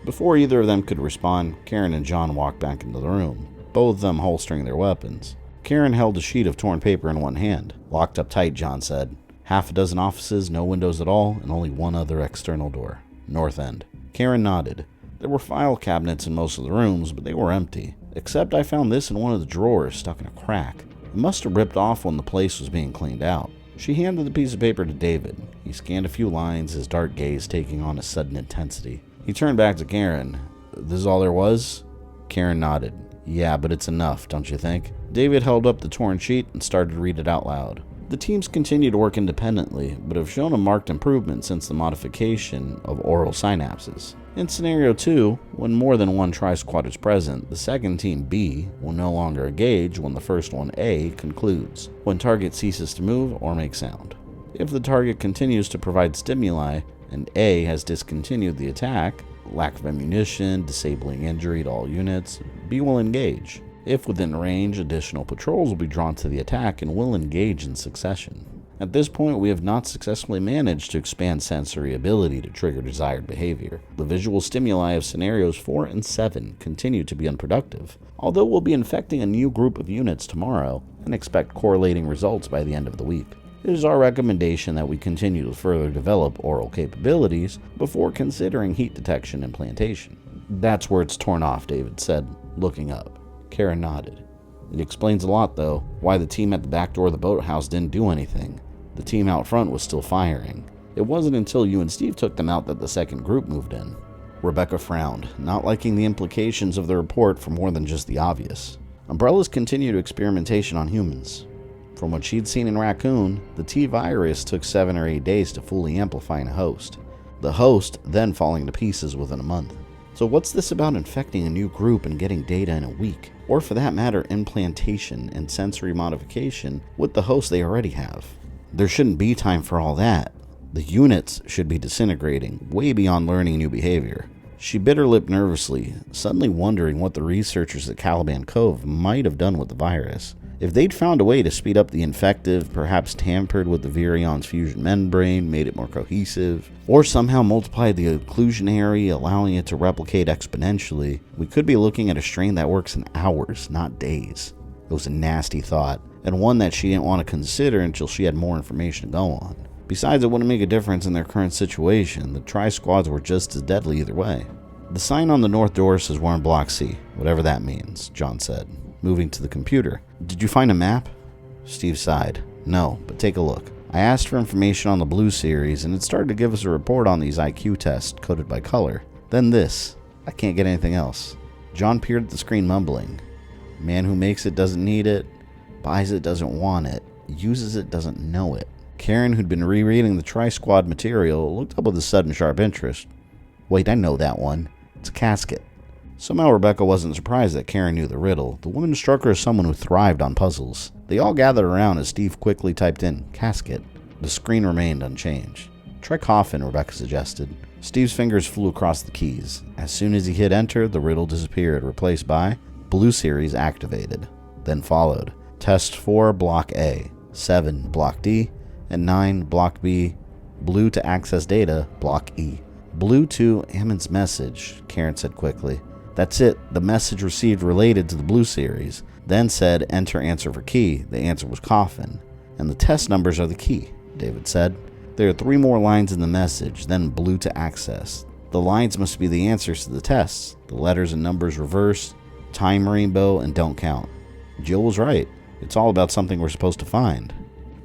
Before either of them could respond, Karen and John walked back into the room, both of them holstering their weapons. Karen held a sheet of torn paper in one hand. Locked up tight, John said. Half a dozen offices, no windows at all, and only one other external door. North end. Karen nodded. There were file cabinets in most of the rooms, but they were empty. Except I found this in one of the drawers stuck in a crack. It must have ripped off when the place was being cleaned out. She handed the piece of paper to David. He scanned a few lines, his dark gaze taking on a sudden intensity. He turned back to Karen. This is all there was? Karen nodded. Yeah, but it's enough, don't you think? David held up the torn sheet and started to read it out loud. The teams continue to work independently, but have shown a marked improvement since the modification of oral synapses. In Scenario 2, when more than one Trisquad is present, the second team B will no longer engage when the first one A concludes, when target ceases to move or make sound. If the target continues to provide stimuli and A has discontinued the attack, lack of ammunition, disabling injury to all units, B will engage. If within range, additional patrols will be drawn to the attack and will engage in succession. At this point, we have not successfully managed to expand sensory ability to trigger desired behavior. The visual stimuli of Scenarios 4 and 7 continue to be unproductive, although we'll be infecting a new group of units tomorrow and expect correlating results by the end of the week. It is our recommendation that we continue to further develop oral capabilities before considering heat detection and plantation. That's where it's torn off, David said, looking up. Karen nodded. It explains a lot, though, why the team at the back door of the boathouse didn't do anything. The team out front was still firing. It wasn't until you and Steve took them out that the second group moved in. Rebecca frowned, not liking the implications of the report for more than just the obvious. Umbrella's continued experimentation on humans. From what she'd seen in Raccoon, the T-virus took 7 or 8 days to fully amplify in a host. The host then falling to pieces within a month. So what's this about infecting a new group and getting data in a week? Or for that matter, implantation and sensory modification with the host they already have? There shouldn't be time for all that. The units should be disintegrating, way beyond learning new behavior. She bit her lip nervously, suddenly wondering what the researchers at Caliban Cove might have done with the virus. If they'd found a way to speed up the infective, perhaps tampered with the Virion's fusion membrane, made it more cohesive, or somehow multiplied the occlusionary, allowing it to replicate exponentially, we could be looking at a strain that works in hours, not days. It was a nasty thought, and one that she didn't want to consider until she had more information to go on. Besides, it wouldn't make a difference in their current situation. The Trisquads were just as deadly either way. The sign on the north door says we're in Block C, whatever that means, John said, moving to the computer. Did you find a map? Steve sighed. No, but take a look. I asked for information on the Blue Series, and it started to give us a report on these IQ tests, coded by color. Then this. I can't get anything else. John peered at the screen, mumbling. Man who makes it doesn't need it. Buys it, doesn't want it. Uses it, doesn't know it. Karen, who'd been rereading the Trisquad material, looked up with a sudden sharp interest. Wait, I know that one. It's a casket. Somehow Rebecca wasn't surprised that Karen knew the riddle. The woman struck her as someone who thrived on puzzles. They all gathered around as Steve quickly typed in, casket. The screen remained unchanged. Try coffin, Rebecca suggested. Steve's fingers flew across the keys. As soon as he hit enter, the riddle disappeared, replaced by Blue Series activated. Then followed Test 4, Block A, 7, Block D, and 9, Block B. Blue to access data, Block E. Blue to Hammond's message, Karen said quickly. That's it, the message received related to the Blue Series. Then said enter answer for key. The answer was coffin. And the test numbers are the key, David said. There are 3 more lines in the message, then blue to access. The lines must be the answers to the tests. The letters and numbers reversed, time rainbow, and don't count. Jill was right. It's all about something we're supposed to find.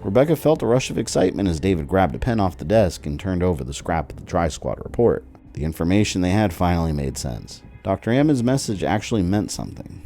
Rebecca felt a rush of excitement as David grabbed a pen off the desk and turned over the scrap of the Tri-Squad report. The information they had finally made sense. Dr. Hammond's message actually meant something.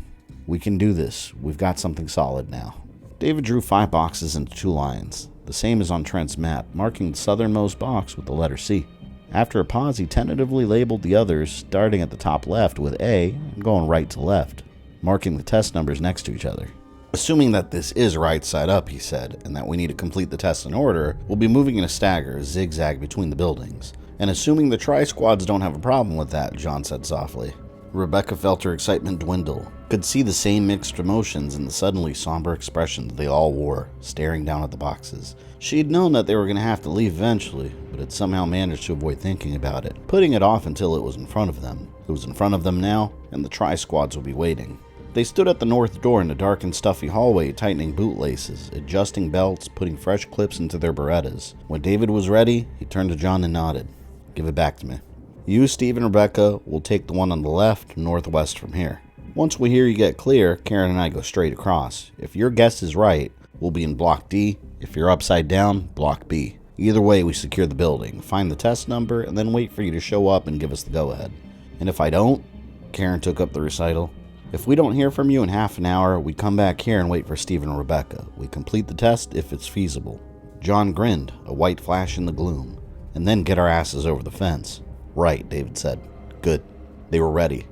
We can do this. We've got something solid now. David drew 5 boxes into 2 lines, the same as on Trent's map, marking the southernmost box with the letter C. After a pause, he tentatively labeled the others, starting at the top left with A and going right to left, marking the test numbers next to each other. Assuming that this is right side up, he said, and that we need to complete the test in order, we'll be moving in a stagger, zigzag between the buildings. And assuming the Tri-Squads don't have a problem with that, John said softly. Rebecca felt her excitement dwindle, could see the same mixed emotions in the suddenly somber expressions they all wore, staring down at the boxes. She had known that they were going to have to leave eventually, but had somehow managed to avoid thinking about it, putting it off until it was in front of them. It was in front of them now, and the Tri-Squads would be waiting. They stood at the north door in a dark and stuffy hallway, tightening bootlaces, adjusting belts, putting fresh clips into their Berettas. When David was ready, he turned to John and nodded. Give it back to me. You, Steve, and Rebecca will take the one on the left, northwest from here. Once we hear you get clear, Karen and I go straight across. If your guess is right, we'll be in Block D. If you're upside down, Block B. Either way, we secure the building, find the test number, and then wait for you to show up and give us the go-ahead. And if I don't, Karen took up the recital. If we don't hear from you in half an hour, we come back here and wait for Steve and Rebecca. We complete the test if it's feasible. John grinned, a white flash in the gloom, and then get our asses over the fence. Right, David said. Good. They were ready.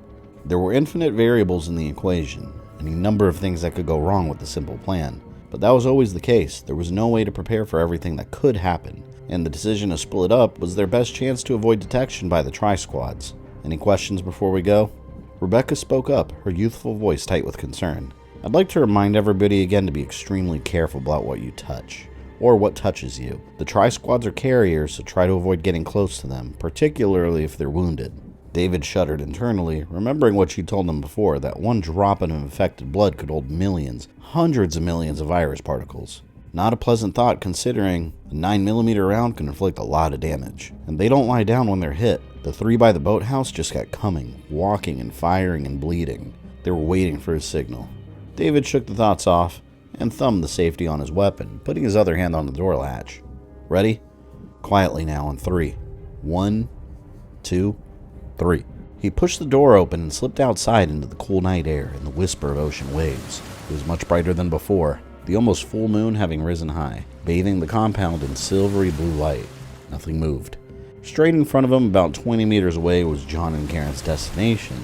There were infinite variables in the equation, any number of things that could go wrong with the simple plan. But that was always the case. There was no way to prepare for everything that could happen, and the decision to split up was their best chance to avoid detection by the Tri-Squads. Any questions before we go? Rebecca spoke up, her youthful voice tight with concern. I'd like to remind everybody again to be extremely careful about what you touch, or what touches you. The Tri-Squads are carriers, so try to avoid getting close to them, particularly if they're wounded. David shuddered internally, remembering what she'd told him before, that one drop of infected blood could hold millions, hundreds of millions of virus particles. Not a pleasant thought considering a 9mm round can inflict a lot of damage, and they don't lie down when they're hit. The 3 by the boathouse just kept coming, walking and firing and bleeding. They were waiting for his signal. David shook the thoughts off and thumbed the safety on his weapon, putting his other hand on the door latch. Ready? Quietly now on 3. 1, 2, 3. He pushed the door open and slipped outside into the cool night air and the whisper of ocean waves. It was much brighter than before, the almost full moon having risen high, bathing the compound in silvery blue light. Nothing moved. Straight in front of him, about 20 meters away, was John and Karen's destination,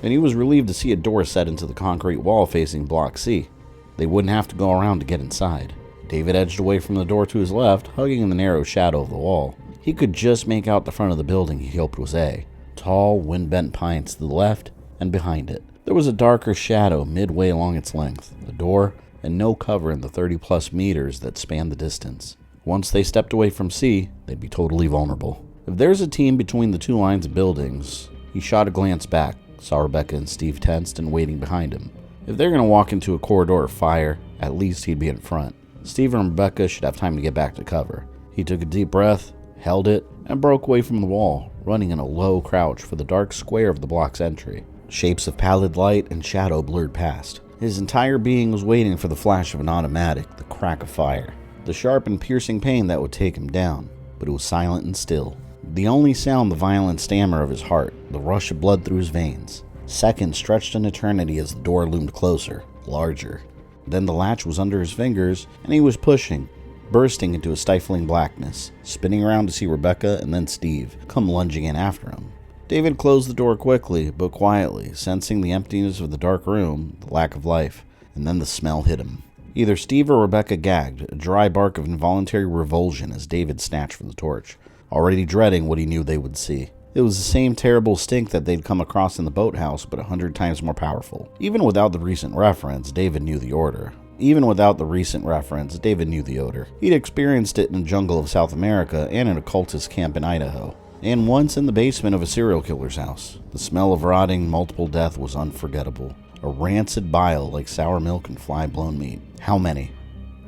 and he was relieved to see a door set into the concrete wall facing Block C. They wouldn't have to go around to get inside. David edged away from the door to his left, hugging the narrow shadow of the wall. He could just make out the front of the building he hoped was A. Tall, wind-bent pines to the left and behind it. There was a darker shadow midway along its length, a door, and no cover in the 30-plus meters that spanned the distance. Once they stepped away from C, they'd be totally vulnerable. If there's a team between the 2 lines of buildings, he shot a glance back, saw Rebecca and Steve tensed and waiting behind him. If they're going to walk into a corridor of fire, at least he'd be in front. Steve and Rebecca should have time to get back to cover. He took a deep breath, held it, and broke away from the wall, running in a low crouch for the dark square of the block's entry. Shapes of pallid light and shadow blurred past. His entire being was waiting for the flash of an automatic, the crack of fire, the sharp and piercing pain that would take him down, but it was silent and still. The only sound the violent stammer of his heart, the rush of blood through his veins. Seconds stretched an eternity as the door loomed closer, larger. Then the latch was under his fingers, and he was pushing, bursting into a stifling blackness, spinning around to see Rebecca and then Steve come lunging in after him. David closed the door quickly, but quietly, sensing the emptiness of the dark room, the lack of life, and then the smell hit him. Either Steve or Rebecca gagged, a dry bark of involuntary revulsion as David snatched for the torch, already dreading what he knew they would see. It was the same terrible stink that they'd come across in the boathouse, but 100 times more powerful. Even without the recent reference, David knew the odor. He'd experienced it in a jungle of South America and in a cultist camp in Idaho, and once in the basement of a serial killer's house. The smell of rotting, multiple death was unforgettable. A rancid bile like sour milk and fly-blown meat. How many?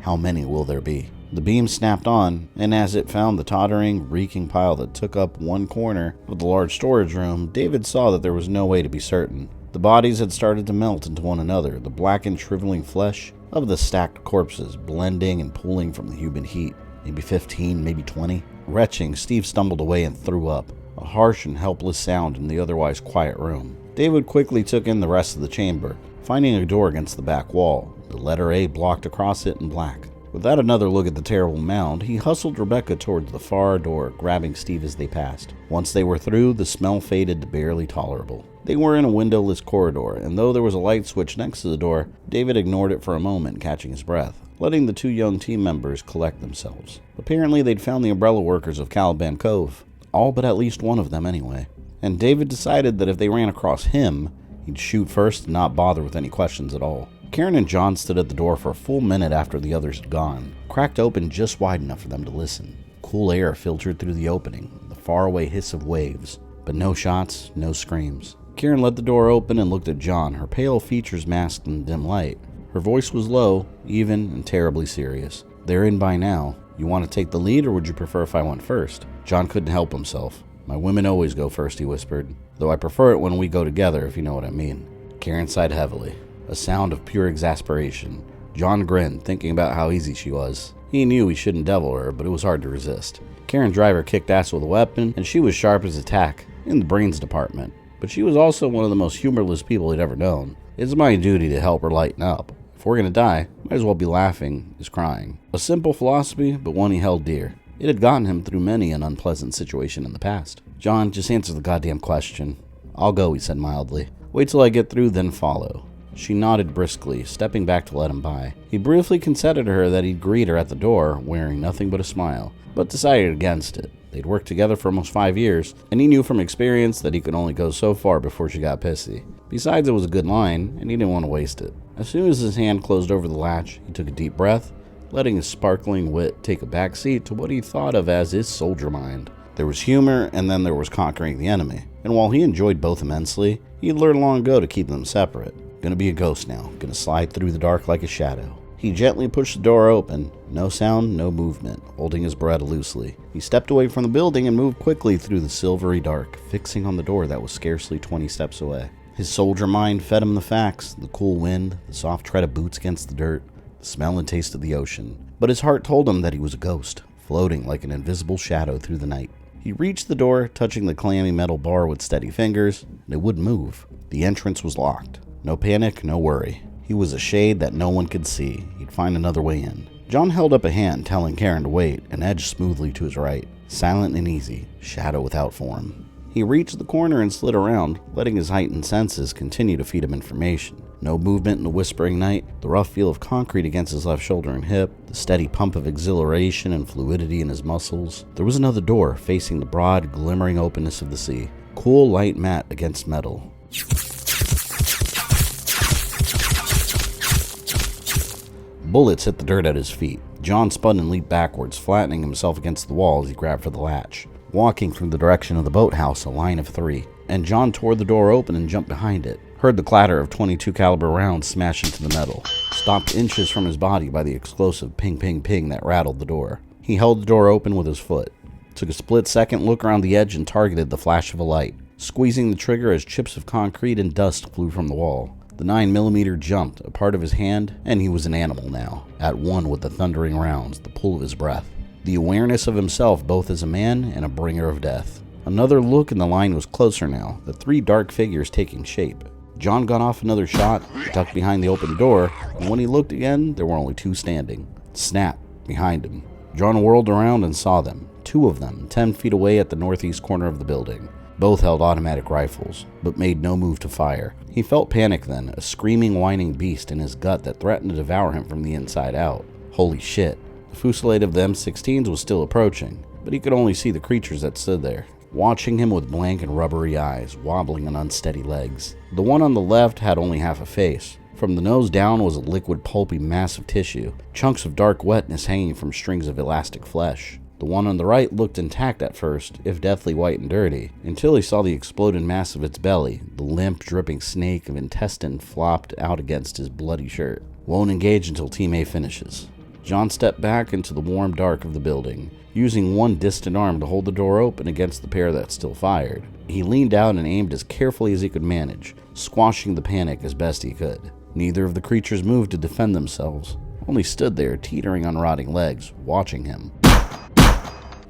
How many will there be? The beam snapped on, and as it found the tottering, reeking pile that took up one corner of the large storage room, David saw that there was no way to be certain. The bodies had started to melt into one another, the blackened, shriveling flesh of the stacked corpses blending and pooling from the humid heat. Maybe 15, maybe 20. Retching, Steve stumbled away and threw up, a harsh and helpless sound in the otherwise quiet room. David quickly took in the rest of the chamber, finding a door against the back wall, the letter A blocked across it in black. Without another look at the terrible mound, he hustled Rebecca towards the far door, grabbing Steve as they passed. Once they were through, the smell faded to barely tolerable. They were in a windowless corridor, and though there was a light switch next to the door, David ignored it for a moment, catching his breath, letting the two young team members collect themselves. Apparently, they'd found the umbrella workers of Caliban Cove, all but at least one of them anyway. And David decided that if they ran across him, he'd shoot first and not bother with any questions at all. Karen and John stood at the door for a full minute after the others had gone, cracked open just wide enough for them to listen. Cool air filtered through the opening, the faraway hiss of waves, but no shots, no screams. Karen let the door open and looked at John, her pale features masked in the dim light. Her voice was low, even, and terribly serious. "They're in by now. You want to take the lead, or would you prefer if I went first?" John couldn't help himself. "My women always go first," he whispered, "though I prefer it when we go together, if you know what I mean." Karen sighed heavily, a sound of pure exasperation. John grinned, thinking about how easy she was. He knew he shouldn't devil her, but it was hard to resist. Karen Driver kicked ass with a weapon, and she was sharp as a tack, in the brains department. But she was also one of the most humorless people he'd ever known. It's my duty to help her lighten up. If we're gonna die, might as well be laughing as crying. A simple philosophy, but one he held dear. It had gotten him through many an unpleasant situation in the past. "John, just answer the goddamn question." "I'll go," he said mildly. "Wait till I get through, then follow." She nodded briskly, stepping back to let him by. He briefly conceded to her that he'd greet her at the door, wearing nothing but a smile, but decided against it. They'd worked together for almost 5 years, and he knew from experience that he could only go so far before she got pissy. Besides, it was a good line, and he didn't want to waste it. As soon as his hand closed over the latch, he took a deep breath, letting his sparkling wit take a backseat to what he thought of as his soldier mind. There was humor, and then there was conquering the enemy. And while he enjoyed both immensely, he'd learned long ago to keep them separate. Gonna be a ghost now, gonna slide through the dark like a shadow. He gently pushed the door open. No sound, no movement, holding his breath loosely. He stepped away from the building and moved quickly through the silvery dark, fixing on the door that was scarcely 20 steps away. His soldier mind fed him the facts, the cool wind, the soft tread of boots against the dirt, the smell and taste of the ocean. But his heart told him that he was a ghost, floating like an invisible shadow through the night. He reached the door, touching the clammy metal bar with steady fingers, and it wouldn't move. The entrance was locked. No panic, no worry. He was a shade that no one could see. He'd find another way in. John held up a hand, telling Karen to wait, and edged smoothly to his right. Silent and easy, shadow without form. He reached the corner and slid around, letting his heightened senses continue to feed him information. No movement in the whispering night, the rough feel of concrete against his left shoulder and hip, the steady pump of exhilaration and fluidity in his muscles. There was another door facing the broad, glimmering openness of the sea. Cool light matte against metal. Bullets hit the dirt at his feet. John spun and leaped backwards, flattening himself against the wall as he grabbed for the latch. Walking from the direction of the boathouse, a line of 3, and John tore the door open and jumped behind it. Heard the clatter of .22 caliber rounds smash into the metal, stopped inches from his body by the explosive ping ping ping that rattled the door. He held the door open with his foot, took a split-second look around the edge and targeted the flash of a light, squeezing the trigger as chips of concrete and dust flew from the wall. The 9mm jumped, a part of his hand, and he was an animal now, at one with the thundering rounds, the pull of his breath. The awareness of himself both as a man and a bringer of death. Another look and the line was closer now, the 3 dark figures taking shape. John got off another shot, ducked behind the open door, and when he looked again, there were only two standing. Snap, behind him. John whirled around and saw them, two of them, 10 feet away at the northeast corner of the building. Both held automatic rifles, but made no move to fire. He felt panic then, a screaming, whining beast in his gut that threatened to devour him from the inside out. Holy shit. The fusillade of the M16s was still approaching, but he could only see the creatures that stood there, watching him with blank and rubbery eyes, wobbling on unsteady legs. The one on the left had only half a face. From the nose down was a liquid, pulpy mass of tissue, chunks of dark wetness hanging from strings of elastic flesh. The one on the right looked intact at first, if deathly white and dirty, until he saw the exploded mass of its belly. The limp, dripping snake of intestine flopped out against his bloody shirt. Won't engage until Team A finishes. John stepped back into the warm dark of the building, using one distant arm to hold the door open against the pair that still fired. He leaned out and aimed as carefully as he could manage, squashing the panic as best he could. Neither of the creatures moved to defend themselves, only stood there teetering on rotting legs, watching him.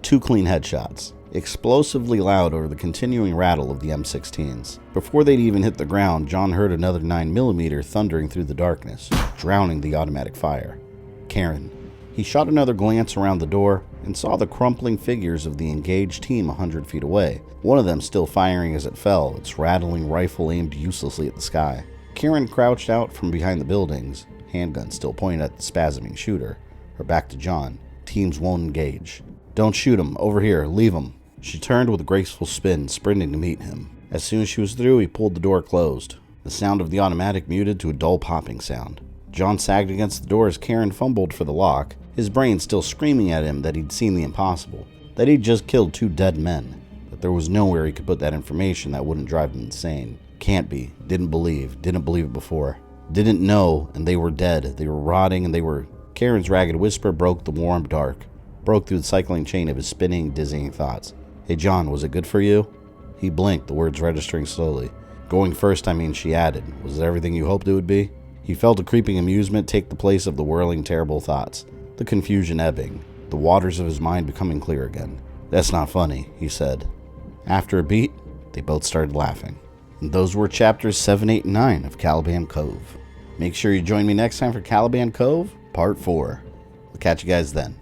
2 clean headshots, explosively loud over the continuing rattle of the M16s. Before they'd even hit the ground, John heard another 9mm thundering through the darkness, drowning the automatic fire. Karen. He shot another glance around the door and saw the crumpling figures of the engaged team 100 feet away, one of them still firing as it fell, its rattling rifle aimed uselessly at the sky. Karen crouched out from behind the buildings, handgun still pointed at the spasming shooter. Her back to John. Teams won't engage. Don't shoot him. Over here. Leave him. She turned with a graceful spin, sprinting to meet him. As soon as she was through, he pulled the door closed. The sound of the automatic muted to a dull popping sound. John sagged against the door as Karen fumbled for the lock, his brain still screaming at him that he'd seen the impossible, that he'd just killed 2 dead men, that there was nowhere he could put that information that wouldn't drive him insane. Can't be. Didn't believe it before. Didn't know, and they were dead. They were rotting, and they were... Karen's ragged whisper broke the warm dark, broke through the cycling chain of his spinning, dizzying thoughts. Hey John, was it good for you? He blinked, the words registering slowly. Going first, I mean, she added. Was it everything you hoped it would be? He felt a creeping amusement take the place of the whirling, terrible thoughts, the confusion ebbing, the waters of his mind becoming clear again. That's not funny, he said. After a beat, they both started laughing. And those were chapters 7, 8, and 9 of Caliban Cove. Make sure you join me next time for Caliban Cove, Part 4. We'll catch you guys then.